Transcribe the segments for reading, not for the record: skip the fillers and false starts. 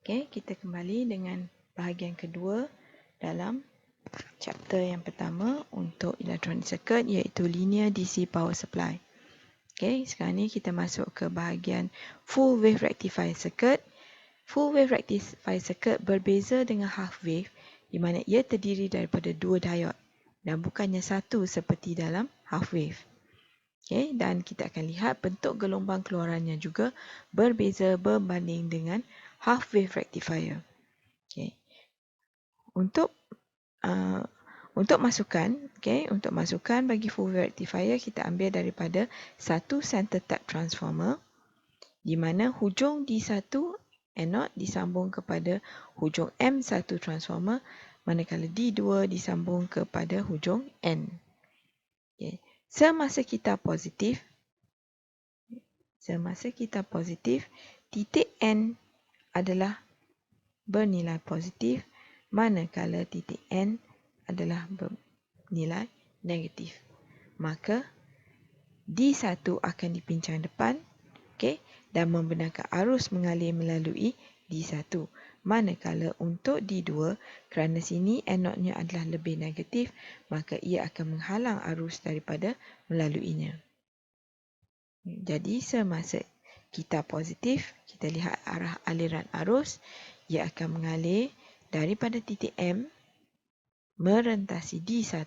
Okey, kita kembali dengan bahagian kedua dalam chapter yang pertama untuk electronic circuit iaitu linear DC power supply. Okey, sekarang ni kita masuk ke bahagian full wave rectifier circuit. Full wave rectifier circuit berbeza dengan half wave di mana ia terdiri daripada dua diode dan bukannya satu seperti dalam half wave. Okey, dan kita akan lihat bentuk gelombang keluarannya juga berbeza berbanding dengan half wave rectifier. Okay. Untuk masukan, untuk masukan bagi full wave rectifier kita ambil daripada satu center tap transformer di mana hujung D1 anode disambung kepada hujung M1 transformer manakala D2 disambung kepada hujung N. Okay. Semasa kita positif, titik N adalah bernilai positif manakala titik N adalah bernilai negatif. Maka D1 akan dipincang depan, dan membenarkan arus mengalir melalui D1. Manakala untuk D2, kerana sini anodnya adalah lebih negatif, maka ia akan menghalang arus daripada melaluinya. Jadi semasa kita positif, kita lihat arah aliran arus, ia akan mengalir daripada titik M merentasi D1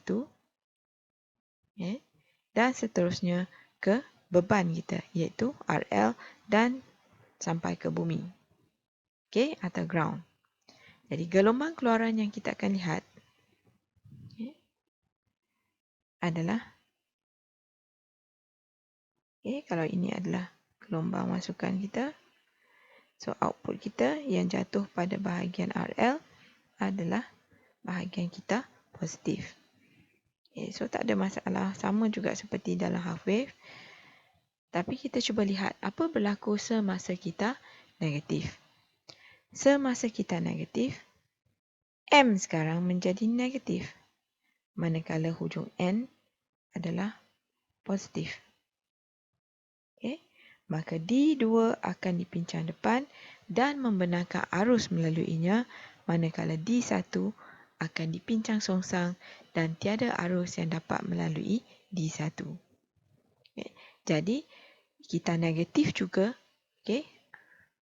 dan seterusnya ke beban kita iaitu RL dan sampai ke bumi. Atau ground. Jadi gelombang keluaran yang kita akan lihat adalah kalau ini adalah gelombang masukan kita. So output kita yang jatuh pada bahagian RL adalah bahagian kita positif. So tak ada masalah, sama juga seperti dalam half wave. Tapi kita cuba lihat apa berlaku semasa kita negatif. Semasa kita negatif, M sekarang menjadi negatif. Manakala hujung N adalah positif. Maka D2 akan dipincang depan dan membenarkan arus melaluinya, manakala D1 akan dipincang songsang dan tiada arus yang dapat melalui D1. Jadi, kita negatif juga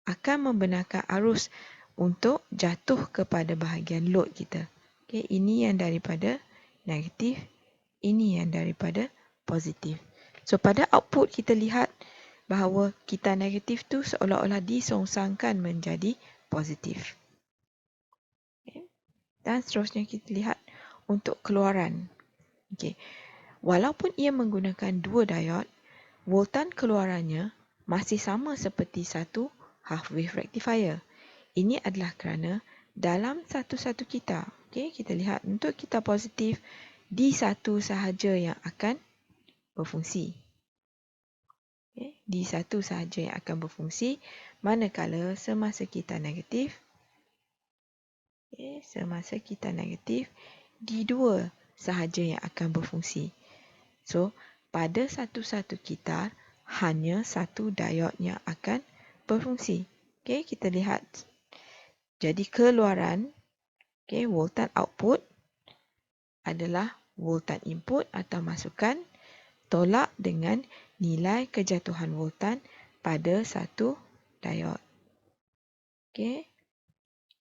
akan membenarkan arus untuk jatuh kepada bahagian load kita. Ini yang daripada negatif, ini yang daripada positif. So, pada output kita lihat bahawa kita negatif tu seolah-olah disongsangkan menjadi positif. Dan seterusnya kita lihat untuk keluaran. Walaupun ia menggunakan dua diode, voltan keluarannya masih sama seperti satu half wave rectifier. Ini adalah kerana dalam satu-satu kita, kita lihat untuk kita positif, D1 sahaja yang akan berfungsi. D1 sahaja yang akan berfungsi, manakala semasa kita negatif, D2 sahaja yang akan berfungsi. So, pada satu-satu kitar, hanya satu diode yang akan berfungsi. Kita lihat. Jadi, keluaran, voltan output adalah voltan input atau masukan tolak dengan nilai kejatuhan voltan pada satu diode.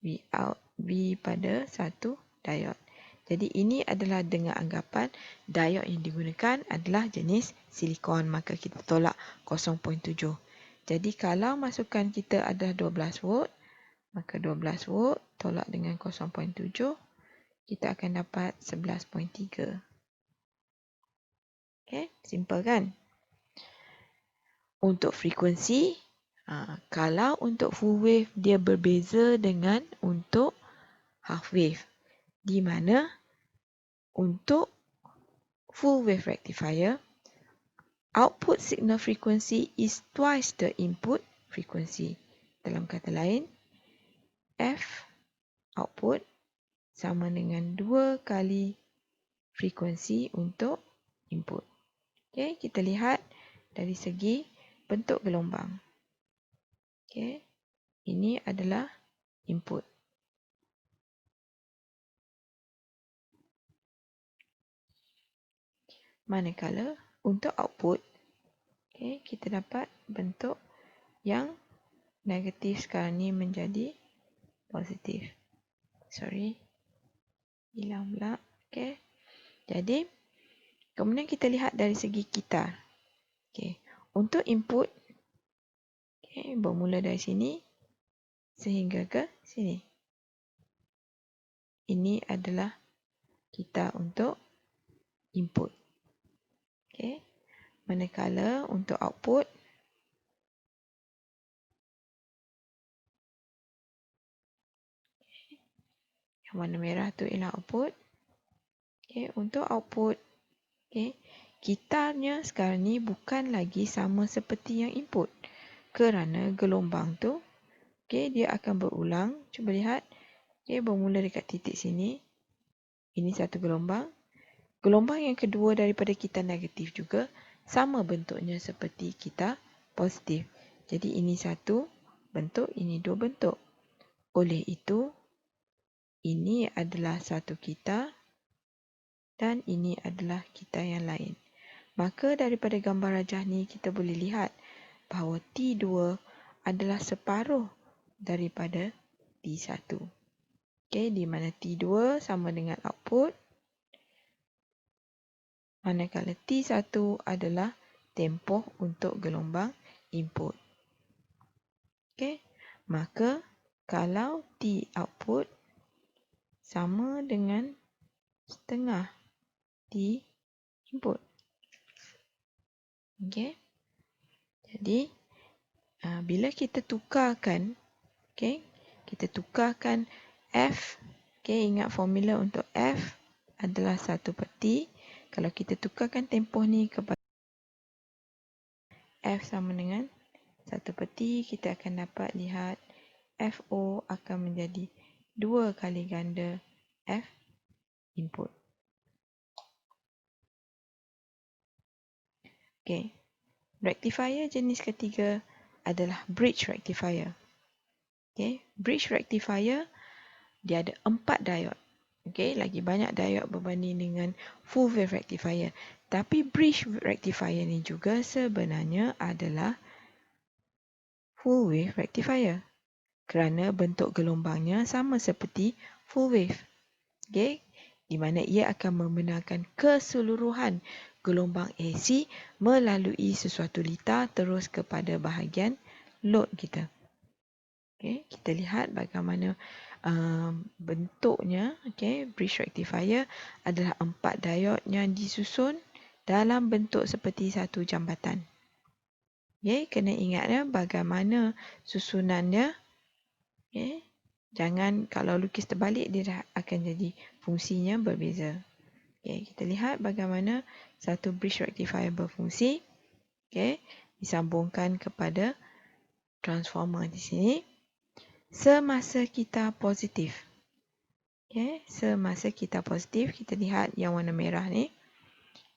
V out, V pada satu diode. Jadi ini adalah dengan anggapan diode yang digunakan adalah jenis silikon, maka kita tolak 0.7. Jadi kalau masukan kita adalah 12 volt, maka 12 volt tolak dengan 0.7, kita akan dapat 11.3. Simple kan? Untuk frekuensi, kalau untuk full wave dia berbeza dengan untuk half wave. Di mana untuk full wave rectifier, output signal frequency is twice the input frequency. Dalam kata lain, F output sama dengan 2 kali frekuensi untuk input. Kita lihat dari segi bentuk gelombang. Ini adalah input. Manakala untuk output, kita dapat bentuk yang negatif sekarang ni menjadi positif. Hilang pula. Jadi, kemudian kita lihat dari segi kitar. Untuk input, bermula dari sini sehingga ke sini. Ini adalah kitar untuk input. Manakala untuk output, yang warna merah tu ialah output. Untuk output, kitarnya sekarang ni bukan lagi sama seperti yang input. Kerana gelombang tu, dia akan berulang. Cuba lihat, bermula dekat titik sini. Ini satu gelombang. Gelombang yang kedua daripada kitar negatif juga sama bentuknya seperti kitar positif. Jadi ini satu bentuk, ini dua bentuk. Oleh itu, ini adalah satu kitar dan ini adalah kitar yang lain. Maka daripada gambar rajah ni kita boleh lihat bahawa T2 adalah separuh daripada T1. Di mana T2 sama dengan output, manakala T1 adalah tempoh untuk gelombang input. Maka kalau T output sama dengan setengah T input. Jadi, bila kita tukarkan, kita tukarkan F, ingat formula untuk F adalah 1/T. Kalau kita tukarkan tempoh ni kepada F sama dengan 1/T, kita akan dapat lihat FO akan menjadi 2 kali ganda F input. Rectifier jenis ketiga adalah bridge rectifier. Bridge rectifier, dia ada 4 diode. Lagi banyak diode berbanding dengan full wave rectifier. Tapi bridge rectifier ni juga sebenarnya adalah full wave rectifier. Kerana bentuk gelombangnya sama seperti full wave. Di mana ia akan membenarkan keseluruhan gelombang AC melalui sesuatu litar terus kepada bahagian load kita. Kita lihat bagaimana bentuknya. Bridge rectifier adalah 4 diode yang disusun dalam bentuk seperti satu jambatan. Kena ingat bagaimana susunannya. Jangan, kalau lukis terbalik dia dah akan jadi fungsinya berbeza. Kita lihat bagaimana satu bridge rectifier berfungsi. Disambungkan kepada transformer di sini. Semasa kita positif. Semasa kita positif, kita lihat yang warna merah ni.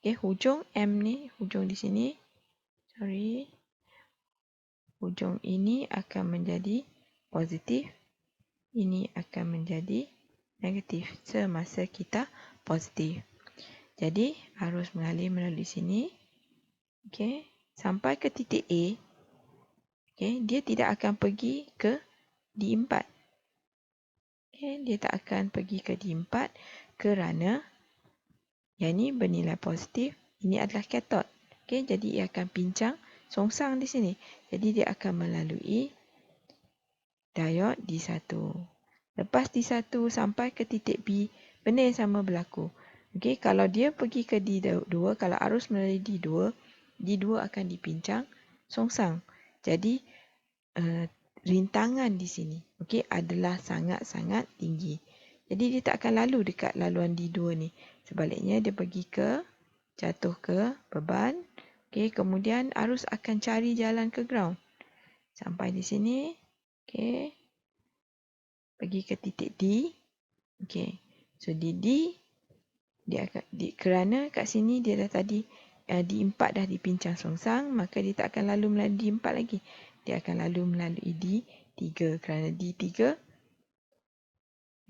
Hujung M ni, hujung di sini. Hujung ini akan menjadi positif. Ini akan menjadi negatif semasa kita positif. Jadi, arus mengalir melalui sini. Sampai ke titik A. Dia tidak akan pergi ke D4. Dia tak akan pergi ke D4 kerana yang ni bernilai positif, ini adalah katot. Jadi ia akan pincang songsang di sini. Jadi dia akan melalui diode D1. Lepas D1 sampai ke titik B, benda yang sama berlaku. Kalau dia pergi ke D2, kalau arus melalui D2, D2 akan dipincang songsang. Jadi rintangan di sini adalah sangat-sangat tinggi. Jadi dia tak akan lalu dekat laluan D2 ni. Sebaliknya dia pergi ke, jatuh ke beban. Kemudian arus akan cari jalan ke ground. Sampai di sini. Pergi ke titik D. So di D, dia akan, kerana kat sini dia dah tadi D4 dah dipincang songsang, maka dia tak akan lalu melalui D4 lagi. Dia akan lalu melalui D3 kerana D3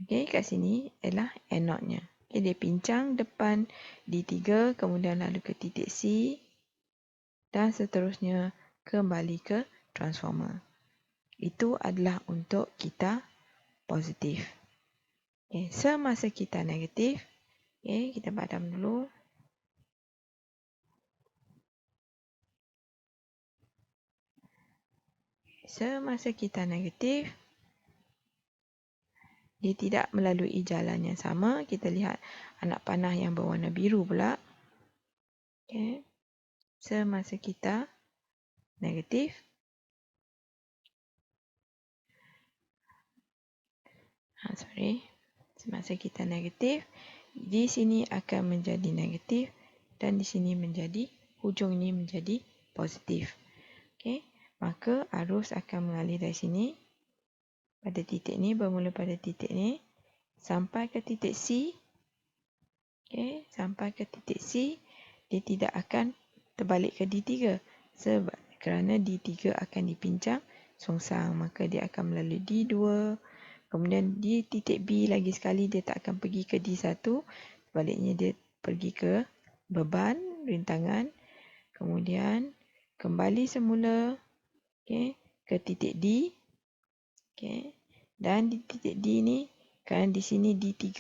Okey, kat sini ialah anode-nya. Okay, dia pincang depan D3, kemudian lalu ke titik C dan seterusnya kembali ke transformer. Itu adalah untuk kita positif. Okay, semasa kita negatif, okay, kita padam dulu. Semasa kita negatif, dia tidak melalui jalan yang sama. Kita lihat anak panah yang berwarna biru pula. Okay. Semasa kita negatif, semasa kita negatif, di sini akan menjadi negatif dan di sini menjadi, hujung ini menjadi positif. Okay. Maka arus akan mengalir dari sini pada titik ni, bermula pada titik ni sampai ke titik C. Okay. Sampai ke titik C, dia tidak akan terbalik ke D3 sebab kerana D3 akan dipincang songsang, maka dia akan melalui D2. Kemudian di titik B lagi sekali dia tak akan pergi ke D1. Sebaliknya dia pergi ke beban, rintangan. Kemudian kembali semula, okay, ke titik D. Okay. Dan di titik D ni, kan di sini D3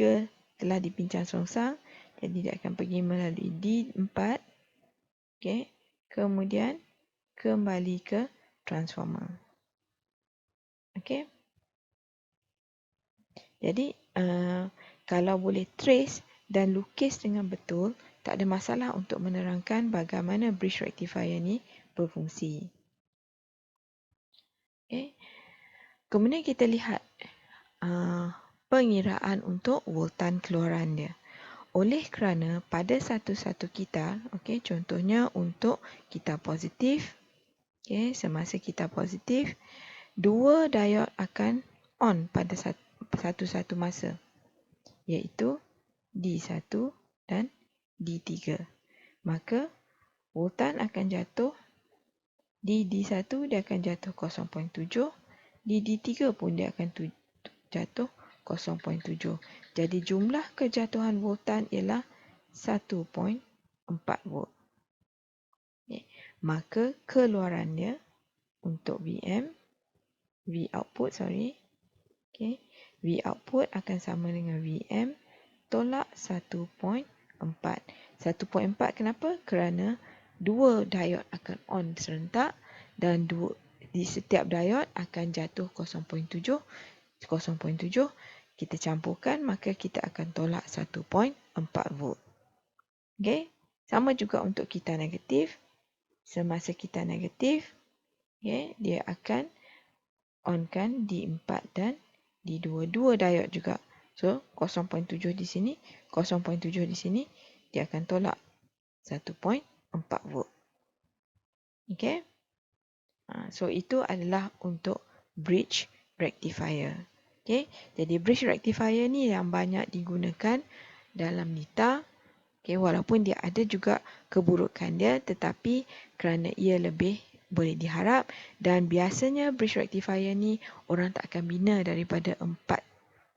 telah dipincang songsang. Jadi dia akan pergi melalui D4. Okay. Kemudian kembali ke transformer. Okay. Jadi, kalau boleh trace dan lukis dengan betul, tak ada masalah untuk menerangkan bagaimana bridge rectifier ni berfungsi. Okay. Kemudian kita lihat pengiraan untuk voltan keluaran dia. Oleh kerana pada satu-satu kita, okay, contohnya untuk kita positif, okay, semasa kita positif, dua diode akan on pada satu-satu masa, iaitu D1 dan D3. Maka voltan akan jatuh di D1, dia akan jatuh 0.7, di D3 pun dia akan jatuh 0.7. Jadi jumlah kejatuhan voltan ialah 1.4 volt. Okay. Maka keluarannya untuk VM, V output okay, V output akan sama dengan VM tolak 1.4. 1.4 kenapa? Kerana dua diode akan on serentak dan di setiap diode akan jatuh 0.7. Kita campurkan, maka kita akan tolak 1.4 volt. Okay. Sama juga untuk kita negatif. Semasa kita negatif, okay, dia akan onkan D4 dan D2. Dua diode juga. So, 0.7 di sini, 0.7 di sini, dia akan tolak 1.4 volt. Okay. So, itu adalah untuk bridge rectifier. Okay. Jadi, bridge rectifier ni yang banyak digunakan dalam nita. Okay. Walaupun dia ada juga keburukan dia, tetapi kerana ia lebih boleh diharap dan biasanya bridge rectifier ni orang tak akan bina daripada 4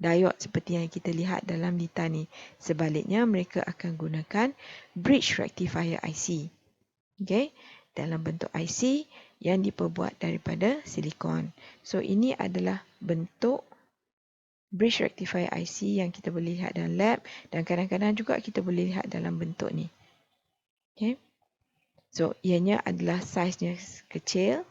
diode seperti yang kita lihat dalam nita ni. Sebaliknya, mereka akan gunakan bridge rectifier IC. Okay. Dalam bentuk IC yang diperbuat daripada silikon. So, ini adalah bentuk bridge rectifier IC yang kita boleh lihat dalam lab dan kadang-kadang juga kita boleh lihat dalam bentuk ni. Okay. So, ianya adalah saiznya kecil.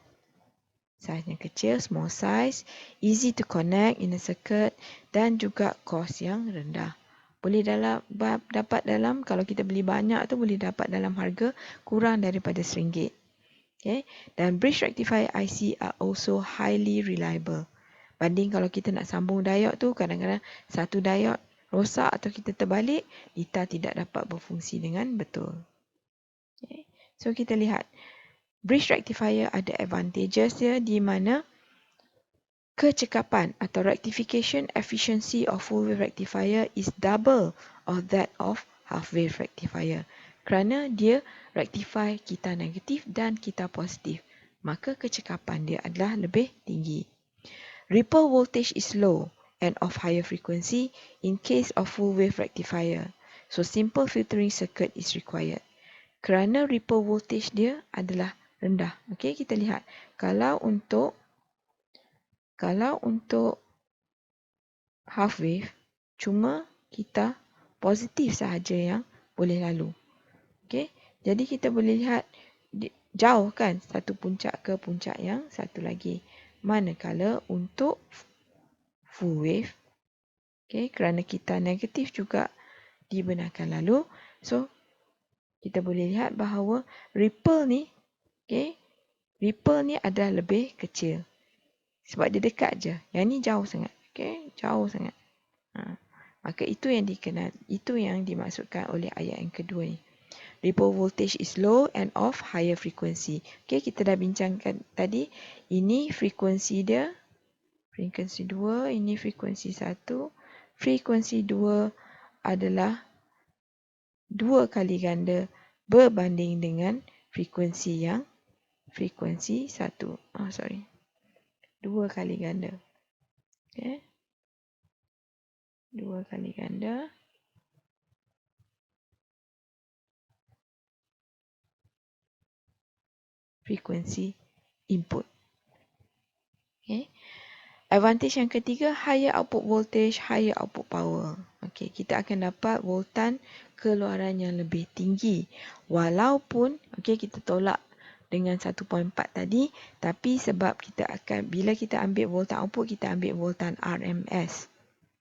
Saiznya kecil, small size, easy to connect in a circuit dan juga kos yang rendah. Boleh dapat dalam, kalau kita beli banyak tu boleh dapat dalam harga kurang daripada RM1. Okay. Dan bridge rectifier IC are also highly reliable. Banding kalau kita nak sambung diode tu, kadang-kadang satu diode rosak atau kita terbalik, nita tidak dapat berfungsi dengan betul. Okay. So, kita lihat. Bridge rectifier ada advantages dia di mana kecekapan atau rectification efficiency of full wave rectifier is double of that of half wave rectifier. Kerana dia rectify kita negatif dan kita positif, maka kecekapan dia adalah lebih tinggi. Ripple voltage is low. and of higher frequency in case of full wave rectifier. So simple filtering circuit is required. Kerana ripple voltage dia adalah rendah. Okey, kita lihat. Kalau untuk half wave, cuma kita positif sahaja yang boleh lalu. Okey, jadi kita boleh lihat jauh kan satu puncak ke puncak yang satu lagi. Manakala untuk full wave, okey, kerana kita negatif juga dibenarkan lalu. So, kita boleh lihat bahawa ripple ni, okey, ripple ni adalah lebih kecil. Sebab dia dekat je. Yang ni jauh sangat. Okey, jauh sangat. Maka itu yang dimaksudkan oleh ayat yang kedua ni. Ripple voltage is low and of higher frequency. Okey, kita dah bincangkan tadi. Ini frekuensi dia. Frekuensi 2, ini frekuensi 1. Frekuensi 2 adalah 2 kali ganda berbanding dengan frekuensi 1. 2 kali ganda. Okey. 2 kali ganda. Frekuensi input. Okay. Advantage yang ketiga, higher output voltage, higher output power. Okay, kita akan dapat voltan keluaran yang lebih tinggi. Walaupun kita tolak dengan 1.4 tadi, tapi sebab bila kita ambil voltan output, kita ambil voltan RMS.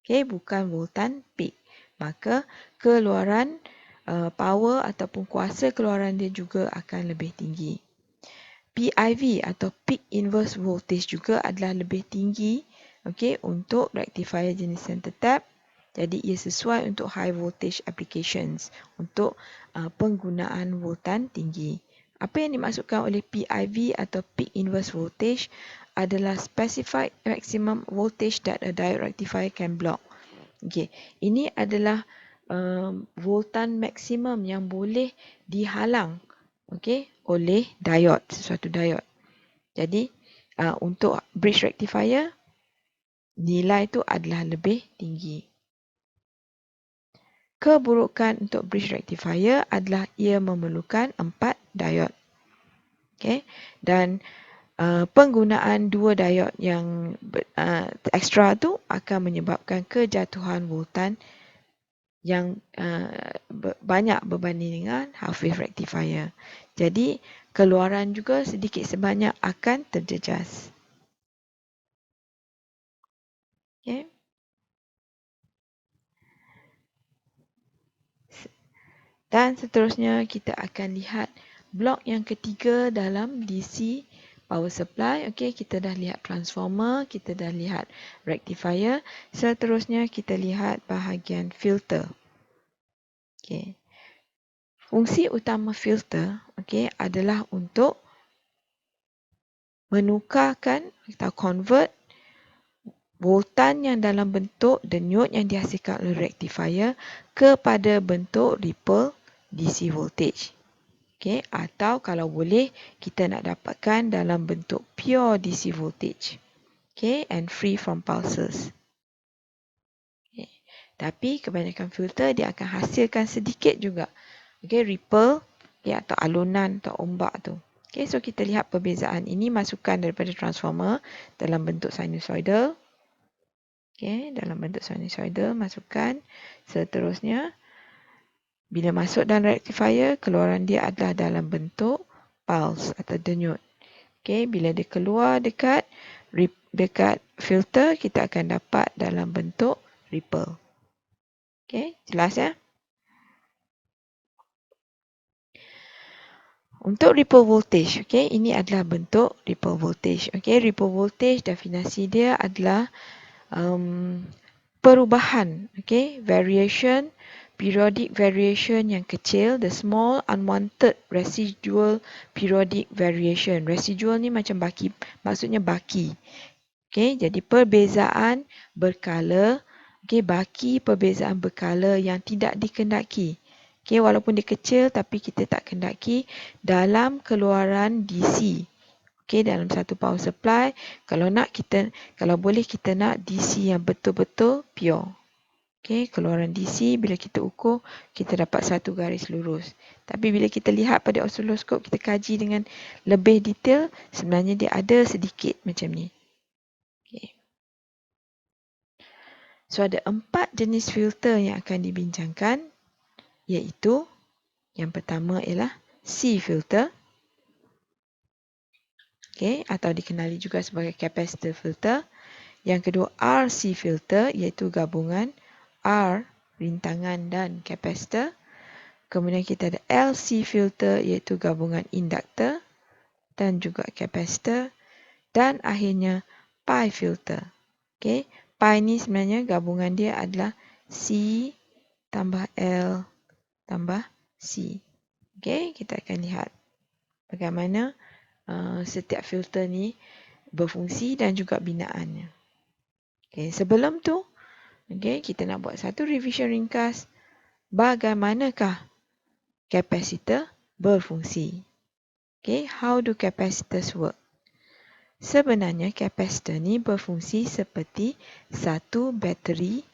Okay, bukan voltan peak. Maka keluaran power ataupun kuasa keluaran dia juga akan lebih tinggi. PIV atau peak inverse voltage juga adalah lebih tinggi untuk rectifier jenis center tap. Jadi ia sesuai untuk high voltage applications, untuk penggunaan voltan tinggi. Apa yang dimaksudkan oleh PIV atau peak inverse voltage adalah specified maximum voltage that a diode rectifier can block. Ini adalah voltan maksimum yang boleh dihalang oleh diode, sesuatu diode. Jadi untuk bridge rectifier, nilai itu adalah lebih tinggi. Keburukan untuk bridge rectifier adalah ia memerlukan 4 diode. Dan penggunaan 2 diode yang ekstra tu akan menyebabkan kejatuhan voltan yang banyak berbanding dengan half wave rectifier. Jadi keluaran juga sedikit sebanyak akan terjejas. Dan seterusnya kita akan lihat blok yang ketiga dalam DC power supply. Kita dah lihat transformer, kita dah lihat rectifier. Seterusnya kita lihat bahagian filter. Fungsi utama filter adalah untuk menukarkan atau convert voltan yang dalam bentuk denyut yang dihasilkan oleh rectifier kepada bentuk ripple DC voltage. Atau kalau boleh kita nak dapatkan dalam bentuk pure DC voltage. And free from pulses. Tapi kebanyakan filter dia akan hasilkan sedikit juga ripple atau alunan atau ombak tu. So kita lihat perbezaan. Ini masukan daripada transformer dalam bentuk sinusoidal. Dalam bentuk sinusoidal masukan. Seterusnya bila masuk dalam rectifier, keluaran dia adalah dalam bentuk pulse atau denyut. Bila dia keluar dekat filter, kita akan dapat dalam bentuk ripple. Jelas ya? Untuk ripple voltage, ini adalah bentuk ripple voltage. Ripple voltage definisi dia adalah perubahan, variation, periodic variation yang kecil, the small unwanted residual periodic variation. Residual ni macam baki, maksudnya baki. Jadi perbezaan berkala, baki perbezaan berkala yang tidak dikendaki. Walaupun dia kecil tapi kita tak kendaki dalam keluaran DC. Okey, dalam satu power supply, kalau boleh kita nak DC yang betul-betul pure. Okey, keluaran DC bila kita ukur, kita dapat satu garis lurus. Tapi bila kita lihat pada osiloskop, kita kaji dengan lebih detail, sebenarnya dia ada sedikit macam ni. Okey. So, ada 4 jenis filter yang akan dibincangkan, iaitu yang pertama ialah C filter. Okay, atau dikenali juga sebagai capacitor filter. Yang kedua RC filter, iaitu gabungan R, rintangan dan capacitor. Kemudian kita ada LC filter, iaitu gabungan induktor dan juga capacitor. Dan akhirnya pi filter. Okay, pi ni sebenarnya gabungan dia adalah C tambah L tambah C. Okay, kita akan lihat bagaimana setiap filter ni berfungsi dan juga binaannya. Okay, sebelum tu, kita nak buat satu revision ringkas. Bagaimanakah kapasitor berfungsi? Okay, how do capacitors work? Sebenarnya kapasitor ni berfungsi seperti satu bateri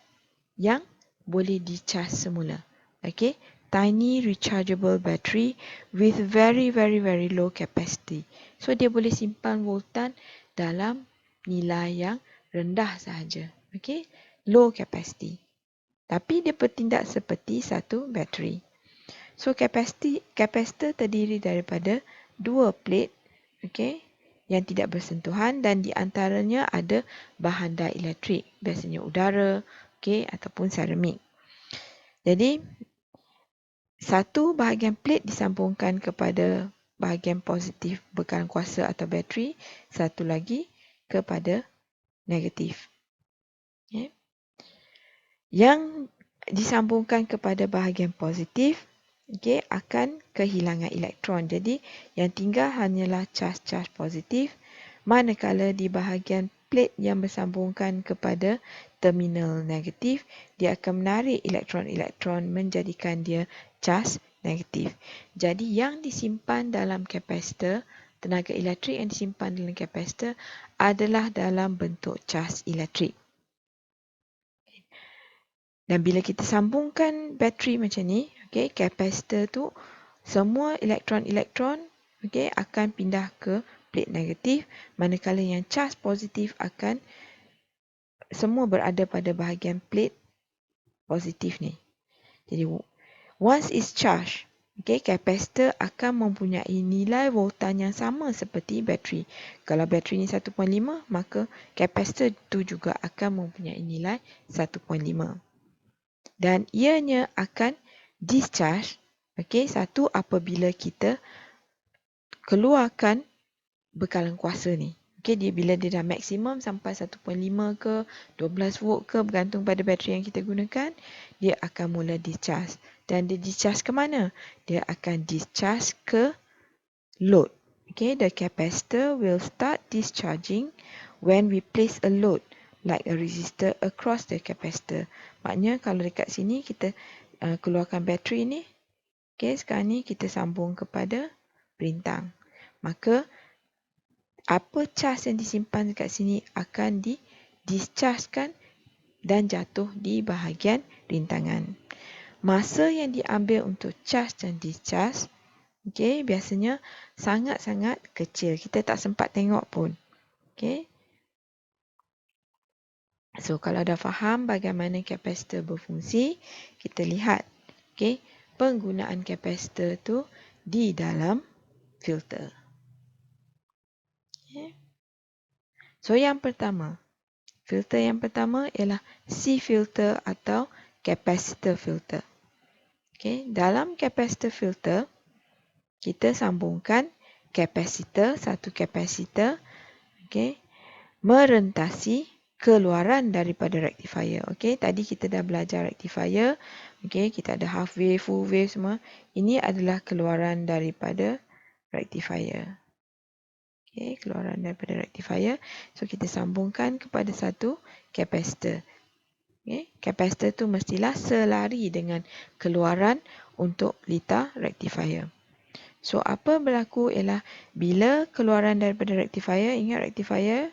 yang boleh dicas semula. Okay, tiny rechargeable battery with very low capacity. So dia boleh simpan voltan dalam nilai yang rendah sahaja. Okay, low capacity. Tapi dia bertindak seperti satu bateri. So kapasitor terdiri daripada dua plate, yang tidak bersentuhan, dan di antaranya ada bahan dieletrik, biasanya udara, ataupun seramik. Jadi satu bahagian plate disambungkan kepada bahagian positif bekalan kuasa atau bateri, satu lagi kepada negatif. Yang disambungkan kepada bahagian positif, akan kehilangan elektron. Jadi yang tinggal hanyalah charge positif, manakala di bahagian plate yang bersambungkan kepada terminal negatif, dia akan menarik elektron-elektron menjadikan dia charge negatif. Jadi yang disimpan dalam kapasitor, tenaga elektrik yang disimpan dalam kapasitor adalah dalam bentuk charge elektrik. Dan bila kita sambungkan bateri macam ni, kapasitor tu semua elektron-elektron akan pindah ke plate negatif, manakala yang charge positif akan semua berada pada bahagian plate positif ni. Jadi once is charged, kapasitor akan mempunyai nilai voltan yang sama seperti bateri. Kalau bateri ni 1.5, maka kapasitor tu juga akan mempunyai nilai 1.5. Dan ianya akan discharge, satu apabila kita keluarkan bekalan kuasa ni. Bila dia dah maksimum sampai 1.5 ke 12 volt ke, bergantung pada bateri yang kita gunakan, dia akan mula discharge. Dan dia discharge ke mana? Dia akan discharge ke load. The capacitor will start discharging when we place a load like a resistor across the capacitor. Maknanya kalau dekat sini kita keluarkan bateri ni, sekarang ni kita sambung kepada perintang. Maka apa charge yang disimpan dekat sini akan di-dischargekan dan jatuh di bahagian rintangan. Masa yang diambil untuk charge dan discharge, biasanya sangat-sangat kecil. Kita tak sempat tengok pun. So, kalau dah faham bagaimana kapasitor berfungsi, kita lihat penggunaan kapasitor tu di dalam filter. So, yang pertama, filter yang pertama ialah C filter atau capacitor filter. Dalam capacitor filter, kita sambungkan kapasitor, satu kapasitor, merentasi keluaran daripada rectifier. Tadi kita dah belajar rectifier. Kita ada half wave, full wave semua. Ini adalah keluaran daripada rectifier. Keluaran daripada rectifier. So, kita sambungkan kepada satu kapasitor. Kapasitor tu mestilah selari dengan keluaran untuk litar rectifier. So, apa berlaku ialah bila keluaran daripada rectifier, ingat rectifier,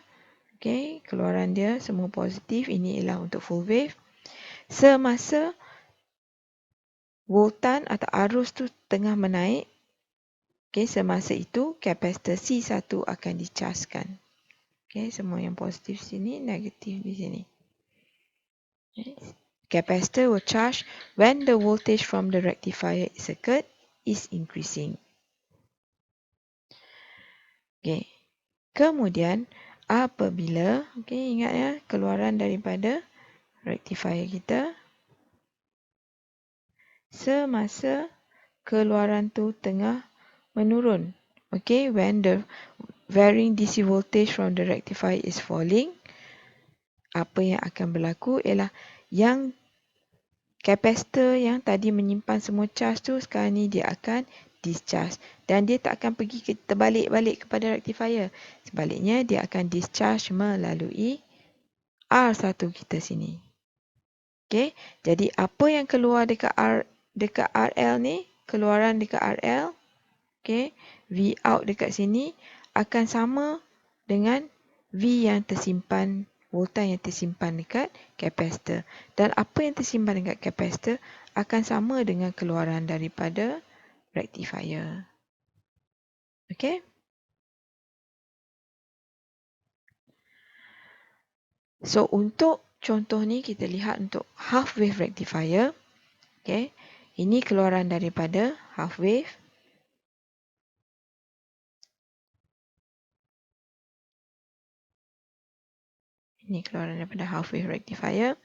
okay, keluaran dia semua positif, ini ialah untuk full wave. Semasa voltan atau arus tu tengah menaik, okay, semasa itu kapasitor C1 akan dicaskan. Okay, semua yang positif sini, negatif di sini. Okay. Capacitor will charge when the voltage from the rectifier circuit is increasing. Okay. Kemudian apabila, okay, ingat ya, keluaran daripada rectifier kita semasa keluaran tu tengah menurun. Okay, when the varying DC voltage from the rectifier is falling, apa yang akan berlaku ialah yang kapasitor yang tadi menyimpan semua charge tu sekarang ni dia akan discharge dan dia tak akan pergi terbalik-balik kepada rectifier. Sebaliknya dia akan discharge melalui R1 kita sini. Okey, jadi apa yang keluar dekat RL ni, keluaran dekat RL, okey, V out dekat sini akan sama dengan V yang tersimpan, voltan yang tersimpan dekat kapasitor. Dan apa yang tersimpan dekat kapasitor akan sama dengan keluaran daripada rectifier. Okey. So, untuk contoh ni kita lihat untuk half wave rectifier. Okey. Ini keluaran daripada half wave. Ini keluaran daripada half wave rectifier.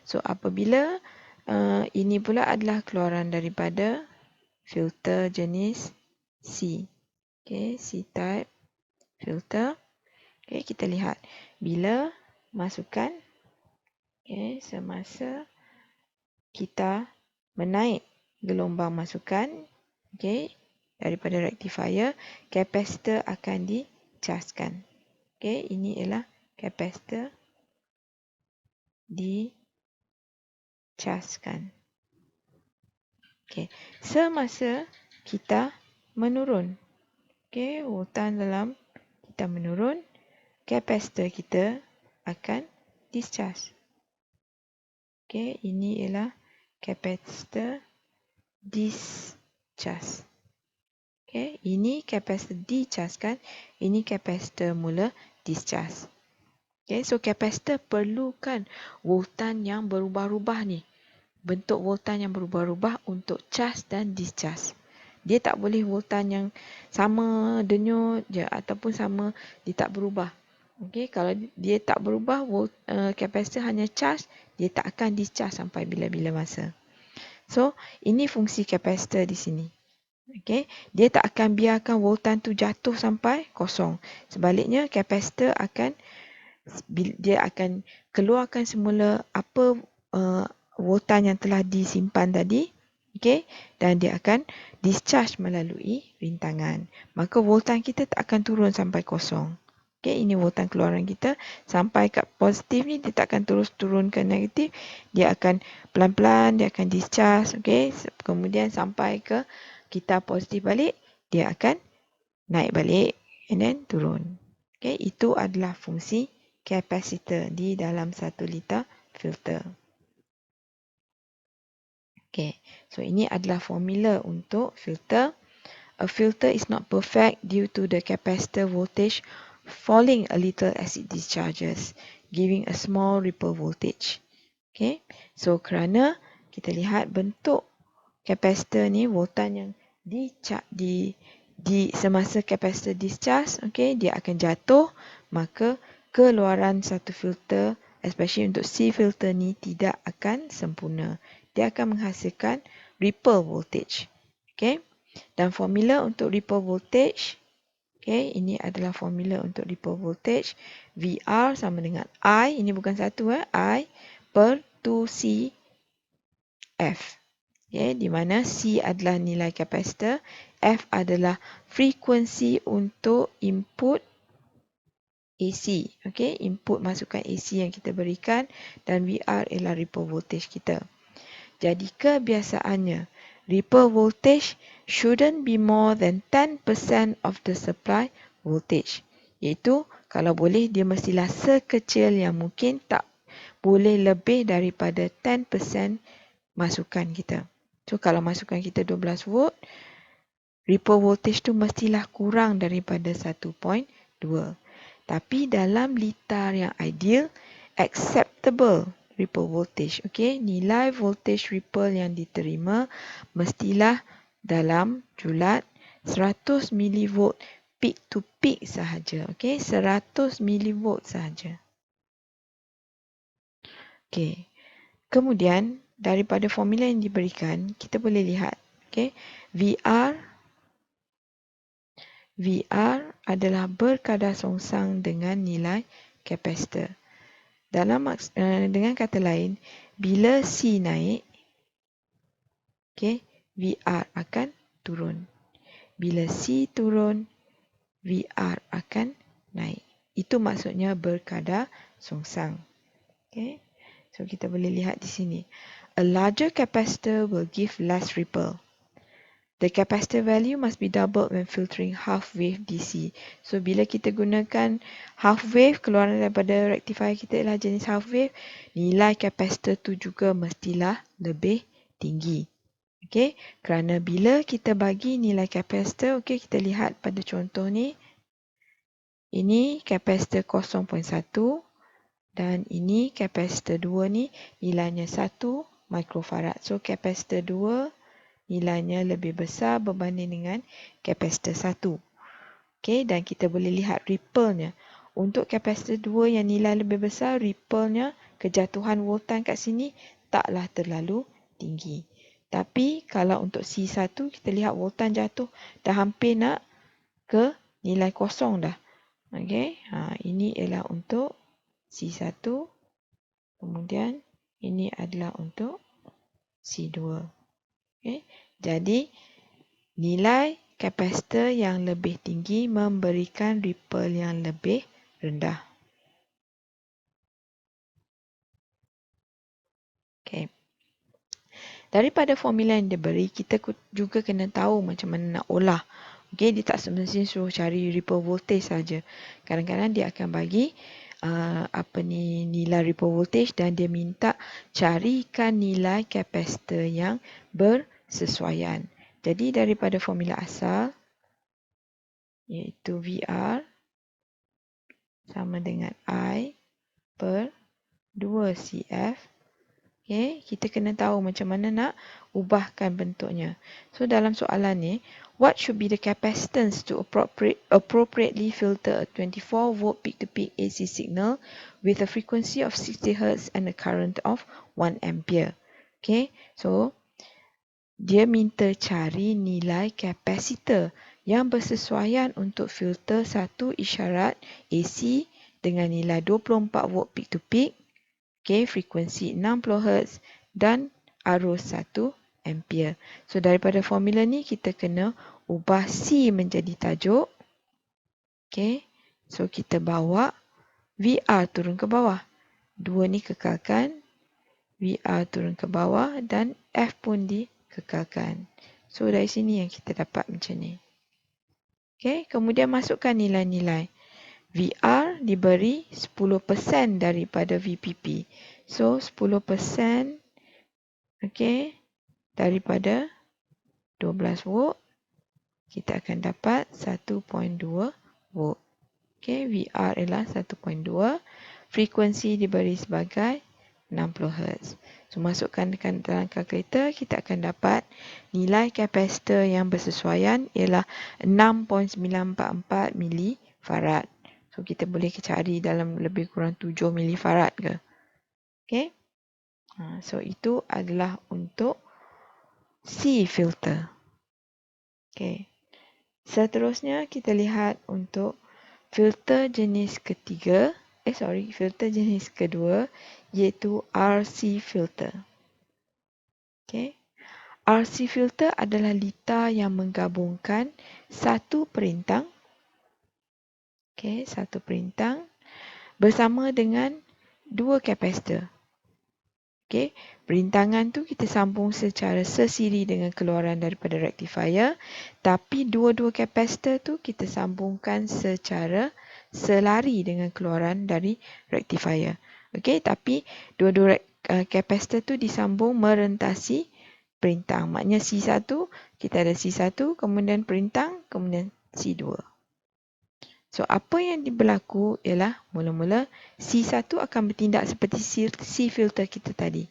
So, apabila ini pula adalah keluaran daripada filter jenis C. Okay, C-type filter. Okay, kita lihat. Bila masukkan, okay, semasa kita menaik gelombang masukan, okay, daripada rectifier, kapasitor akan dicaskan. Okay, ini ialah kapasitor dicaskan. Okay. Semasa kita menurun, okay, voltan dalam kita menurun, kapasitor kita akan discharge. Okay, ini ialah kapasitor discharge. Okay, ini kapasitor dicaskan, ini kapasitor mula discharge. Okay, so kapasitor perlukan voltan yang berubah-ubah ni. Bentuk voltan yang berubah-ubah untuk charge dan discharge. Dia tak boleh voltan yang sama denyut je ataupun sama dia tak berubah. Okey, kalau dia tak berubah, kapasitor hanya charge, dia tak akan discharge sampai bila-bila masa. So, ini fungsi kapasitor di sini. Okey, dia tak akan biarkan voltan tu jatuh sampai kosong. Sebaliknya, kapasitor akan keluarkan semula apa voltan yang telah disimpan tadi, okay, dan dia akan discharge melalui rintangan. Maka voltan kita tak akan turun sampai kosong. Okay, ini voltan keluaran kita. Sampai kat positif ni, dia tak akan terus turun ke negatif. Dia akan pelan-pelan, dia akan discharge. Okay, kemudian sampai ke kita positif balik, dia akan naik balik and then turun. Okay, itu adalah fungsi kapasitor di dalam 1 liter filter. Okay, so ini adalah formula untuk filter. A filter is not perfect due to the capacitor voltage falling a little as it discharges, giving a small ripple voltage. Okay, so kerana kita lihat bentuk kapasitor ni, voltan yang semasa kapasitor discharge, okay, dia akan jatuh, maka keluaran satu filter, especially untuk C filter ni, tidak akan sempurna. Dia akan menghasilkan ripple voltage. Okay. Dan formula untuk ripple voltage, okay, ini adalah formula untuk ripple voltage. VR sama dengan I, ini bukan satu, I per 2C F. Okay, di mana C adalah nilai kapasitor, F adalah frekuensi untuk input AC. Okay, input masukan AC yang kita berikan, dan VR ialah ripple voltage kita. Jadi kebiasaannya, ripple voltage shouldn't be more than 10% of the supply voltage. Iaitu kalau boleh dia mestilah sekecil yang mungkin, tak boleh lebih daripada 10% masukan kita. So kalau masukan kita 12 volt, ripple voltage tu mestilah kurang daripada 1.2. Tapi dalam litar yang ideal, acceptable ripple voltage, nilai voltage ripple yang diterima mestilah dalam julat 100 mV peak to peak sahaja. 100 mV sahaja. Kemudian daripada formula yang diberikan, kita boleh lihat, VR adalah berkadar songsang dengan nilai kapasitor. Dengan kata lain, bila C naik, VR akan turun. Bila C turun, VR akan naik. Itu maksudnya berkadar songsang. So kita boleh lihat di sini. A larger capacitor will give less ripple. The capacitor value must be doubled when filtering half wave DC. So bila kita gunakan half wave, keluaran daripada rectifier kita ialah jenis half wave, nilai capacitor tu juga mestilah lebih tinggi. Kerana bila kita bagi nilai capacitor, kita lihat pada contoh ni. Ini capacitor 0.1 dan ini capacitor 2 ni nilainya 1 microfarad. So capacitor 2 nilainya lebih besar berbanding dengan kapasitor 1. Dan kita boleh lihat ripple-nya. Untuk kapasitor 2 yang nilai lebih besar, ripple-nya, kejatuhan voltan kat sini taklah terlalu tinggi. Tapi kalau untuk C1, kita lihat voltan jatuh dah hampir nak ke nilai kosong dah. Ini ialah untuk C1. Kemudian ini adalah untuk C2. Jadi, nilai kapasitor yang lebih tinggi memberikan ripple yang lebih rendah. Daripada formula yang diberi, kita juga kena tahu macam mana nak olah. Dia tak semestinya suruh cari ripple voltage saja. Kadang-kadang dia akan bagi nilai ripple voltage dan dia minta carikan nilai kapasitor yang bersesuaian. Jadi daripada formula asal, iaitu VR sama dengan I per 2CF. Kita kena tahu macam mana nak ubahkan bentuknya. So dalam soalan ni, what should be the capacitance to appropriately filter a 24 volt peak to peak AC signal with a frequency of 60 Hz and a current of 1 ampere. So dia minta cari nilai kapasitor yang bersesuaian untuk filter satu isyarat AC dengan nilai 24 volt peak to peak, frekuensi 60 Hz dan arus 1 ampere. So daripada formula ni kita kena ubah C menjadi tajuk. So kita bawa VR turun ke bawah. 2 ni kekalkan. VR turun ke bawah dan F pun dikekalkan. So dari sini yang kita dapat macam ni. Kemudian masukkan nilai-nilai. VR diberi 10% daripada VPP. So 10% daripada 12 volt, kita akan dapat 1.2 volt. VR ialah 1.2. Frekuensi diberi sebagai 60 Hz. So masukkan dalam kalkulator, kita akan dapat nilai kapasitor yang bersesuaian ialah 6.944 milifarad. So kita boleh cari dalam lebih kurang 7 milifarad ke. So itu adalah untuk C filter. Seterusnya kita lihat untuk filter jenis ketiga. Filter jenis kedua iaitu RC filter. RC filter adalah litar yang menggabungkan satu perintang bersama dengan dua kapasitor. Okey, perintangan tu kita sambung secara sesiri dengan keluaran daripada rectifier, tapi dua-dua kapasitor tu kita sambungkan secara selari dengan keluaran dari rectifier. Okey, tapi dua-dua kapasitor tu disambung merentasi perintang. Maknanya C1, kita ada C1, kemudian perintang, kemudian C2. So, apa yang berlaku ialah mula-mula C1 akan bertindak seperti C filter kita tadi.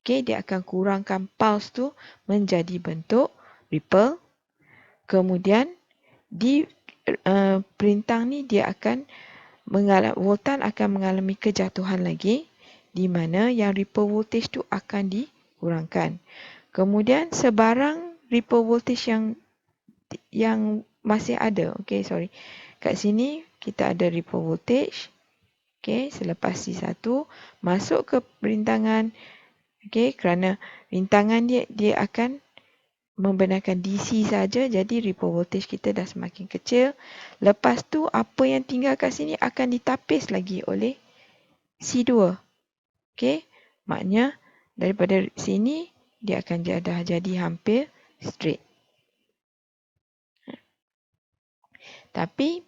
Okey, dia akan kurangkan pulse tu menjadi bentuk ripple. Kemudian di perintang ni dia akan voltan akan mengalami kejatuhan lagi, di mana yang ripple voltage tu akan dikurangkan. Kemudian sebarang ripple voltage yang masih ada, okey, sorry. Kat sini kita ada ripple voltage. Okey, selepas C1 masuk ke perintangan. Okey, kerana rintangan dia akan membenarkan DC saja, jadi ripple voltage kita dah semakin kecil. Lepas tu apa yang tinggal kat sini akan ditapis lagi oleh C2. Okey, maknanya daripada sini dia akan dah jadi hampir straight. Tapi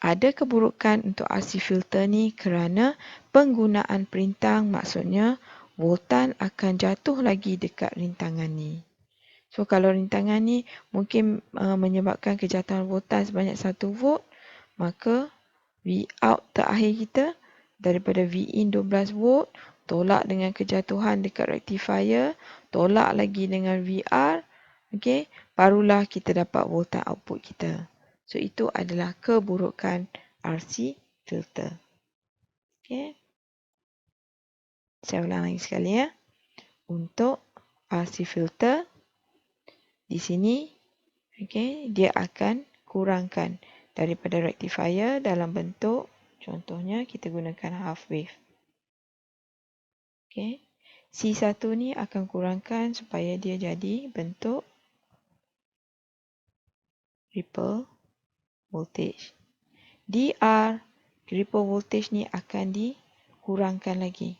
ada keburukan untuk RC filter ni kerana penggunaan perintang, maksudnya voltan akan jatuh lagi dekat rintangan ni. So kalau rintangan ni mungkin menyebabkan kejatuhan voltan sebanyak 1 volt, maka V out terakhir kita daripada V in 12 volt, tolak dengan kejatuhan dekat rectifier, tolak lagi dengan VR, okey, barulah kita dapat voltan output kita. So itu adalah keburukan RC filter. Okey. Saya ulang lagi sekali ya. Untuk RC filter di sini, okey, dia akan kurangkan daripada rectifier dalam bentuk, contohnya kita gunakan half wave. Okey. C1 ni akan kurangkan supaya dia jadi bentuk ripple voltage. DR, ripple voltage ni akan dikurangkan lagi.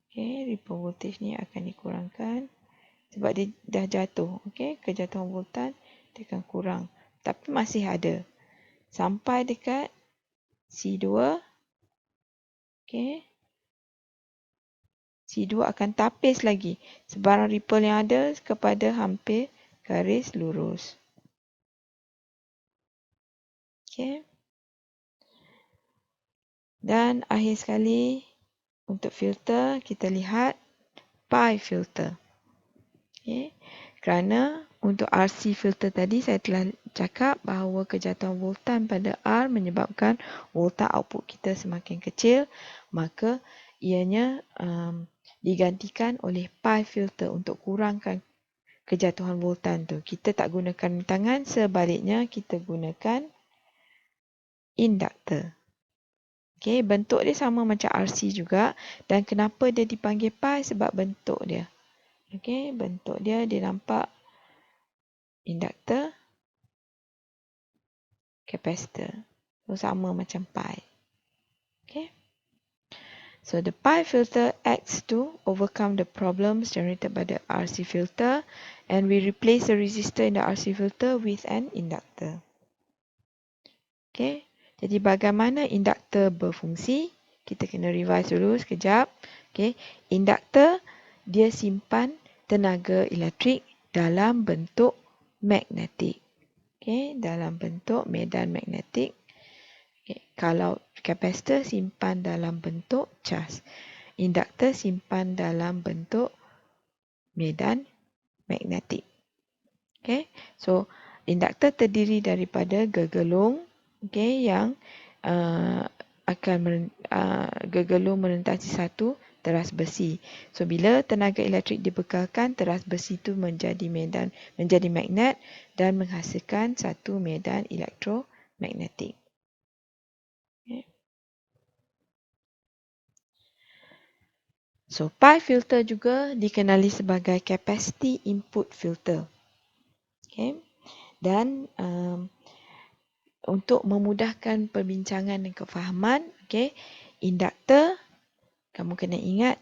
Okey, ripple voltage ni akan dikurangkan sebab dia dah jatuh. Okey, kejatuhan voltan dia akan kurang. Tapi masih ada. Sampai dekat C2. Okey. C2 akan tapis lagi sebarang ripple yang ada kepada hampir garis lurus. Okey. Dan akhir sekali untuk filter kita lihat pi filter. Okey. Kerana untuk RC filter tadi saya telah cakap bahawa kejatuhan voltan pada R menyebabkan voltan output kita semakin kecil, maka ianya digantikan oleh pi filter untuk kurangkan kejatuhan voltan tu. Kita tak gunakan rintangan, sebaliknya kita gunakan induktor. Okey, bentuk dia sama macam RC juga, dan kenapa dia dipanggil pi sebab bentuk dia. Okey, bentuk dia nampak induktor, kapasitor. So sama macam pi. Okey. So the pi filter acts to overcome the problems generated by the RC filter, and we replace the resistor in the RC filter with an inductor. Okey. Jadi bagaimana induktor berfungsi? Kita kena revise dulu sekejap. Okey. Induktor dia simpan tenaga elektrik dalam bentuk magnetik. Okey, dalam bentuk medan magnetik. Okay. Kalau kapasitor simpan dalam bentuk cas. Induktor simpan dalam bentuk medan magnetik. Okay. So, induktor terdiri daripada gegelung, okay, yang gegelung merentasi satu teras besi. So, bila tenaga elektrik dibekalkan, teras besi itu menjadi magnet dan menghasilkan satu medan elektromagnetik. Okay. So, pi filter juga dikenali sebagai capacity input filter. Okay. Dan untuk memudahkan perbincangan dan kefahaman, okay, induktor, kamu kena ingat,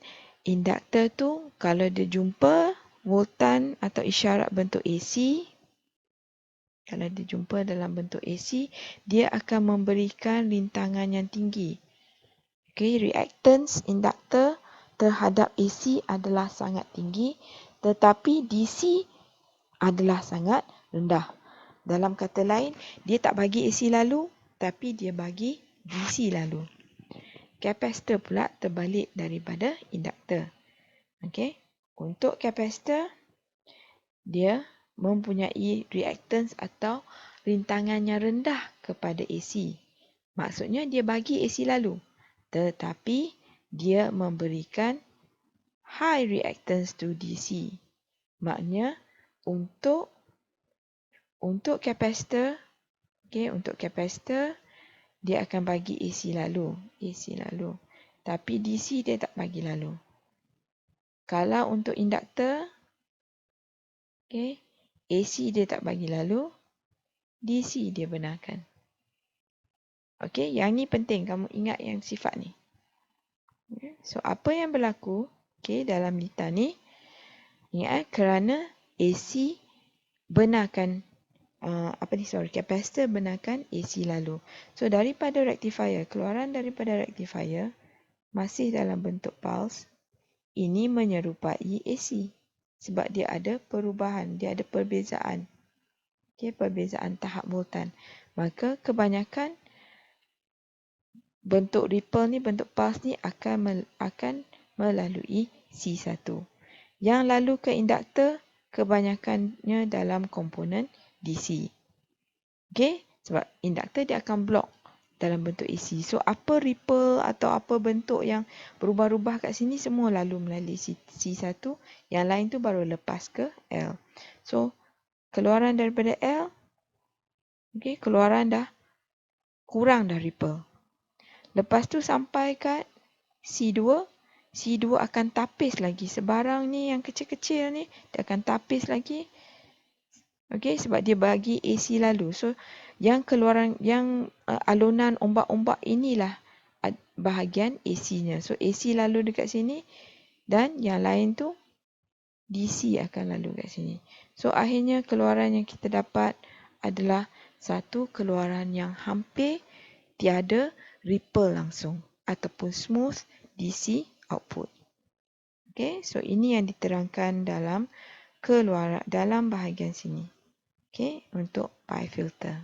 Induktor tu kalau dia jumpa voltan atau isyarat bentuk AC, kalau dia jumpa dalam bentuk AC, dia akan memberikan rintangan yang tinggi. Okay, reactance induktor terhadap AC adalah sangat tinggi, tetapi DC adalah sangat rendah. Dalam kata lain, dia tak bagi AC lalu, tapi dia bagi DC lalu. Kapasitor pula terbalik daripada induktor. Okay. Untuk kapasitor, dia mempunyai reactance atau rintangan yang rendah kepada AC. Maksudnya dia bagi AC lalu. Tetapi dia memberikan high reactance to DC. Maknanya untuk kapasitor, untuk kapasitor dia akan bagi AC lalu. Tapi DC dia tak bagi lalu. Kalau untuk induktor, AC dia tak bagi lalu, DC dia benarkan. Yang ni penting kamu ingat yang sifat ni. So apa yang berlaku dalam litar ni, ingat kerana AC benarkan kapasitor benarkan AC lalu. So daripada rectifier, keluaran daripada rectifier masih dalam bentuk pulse, ini menyerupai AC sebab dia ada perubahan, dia ada perbezaan. Perbezaan tahap voltan. Maka kebanyakan bentuk ripple ni, bentuk pulse ni akan melalui C1. Yang lalu ke induktor kebanyakannya dalam komponen DC. Sebab induktor dia akan block dalam bentuk AC. So apa ripple atau apa bentuk yang berubah-ubah kat sini semua lalu melalui C1, yang lain tu baru lepas ke L. So keluaran daripada L, keluaran dah kurang dah ripple. Lepas tu sampai kat C2, C2 akan tapis lagi. Sebarang ni yang kecil-kecil ni dia akan tapis lagi. Sebab dia bagi AC lalu. So yang keluaran, yang alunan ombak-ombak inilah bahagian AC-nya. So AC lalu dekat sini dan yang lain tu DC akan lalu kat sini. So akhirnya keluaran yang kita dapat adalah satu keluaran yang hampir tiada ripple langsung ataupun smooth DC output. So ini yang diterangkan dalam keluaran dalam bahagian sini. Untuk pi filter.